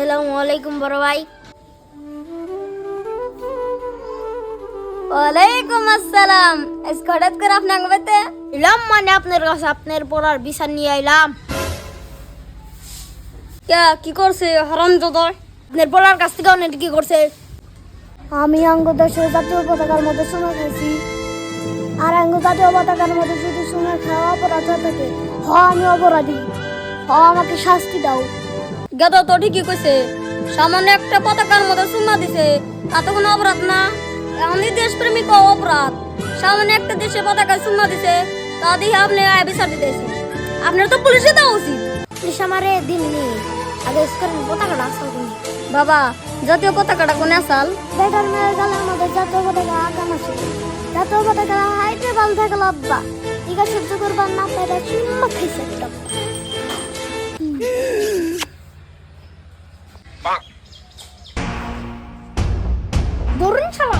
আসসালামু আলাইকুম বড় ভাই। ওয়ালাইকুম আসসালাম। আজকে হঠাৎ করে আপনার বাড়িতে এলাম, মানে আপনার কাছে আপনার পড়ার বিচার নিয়ে আইলাম। কি করছে হারামজাদা? আপনার পড়ার কাছ থেকে অনেক কি করছে? আমি অঙ্গ দেশের জাতীয় পতাকার মধ্যে সোনা খাইছি, আর অঙ্গ জাতীয় পতাকার মধ্যে যদি সোনা খাওয়া অপরাধ হয়ে থাকে, আমি অপরাধী, আমাকে শাস্তি দাও। গেদা তো ঠিকই কইছে, সামান্য একটা পতাকার মধ্যে চুম্মা দিছে, তাতে কোনো অপরাধ না। আমি দেশপ্রেমিক অপরাধ। সামান্য একটা দেশের পতাকায় চুম্মা দিছে, তা দিয়ে আপনি বিচার দিতেছেন। আপনার তো পুলিশে দেওয়া উচিত। পুলিশ আমারে দিন নি, আগে স্কোরের পতাকাটা আসাল কোন বাবা? জাতীয় পতাকাটা কোনে আসাল? বেটার মেয়ের গালের মধ্যে জাতীয় পতাকা আগাম আছে। জাতীয় পতাকা হাইটে বাল থাকল আব্বা, ঠিক আছে সহ্য করবার না পাইলে চুম্মা খাইছে একটা। ধরুন শালা।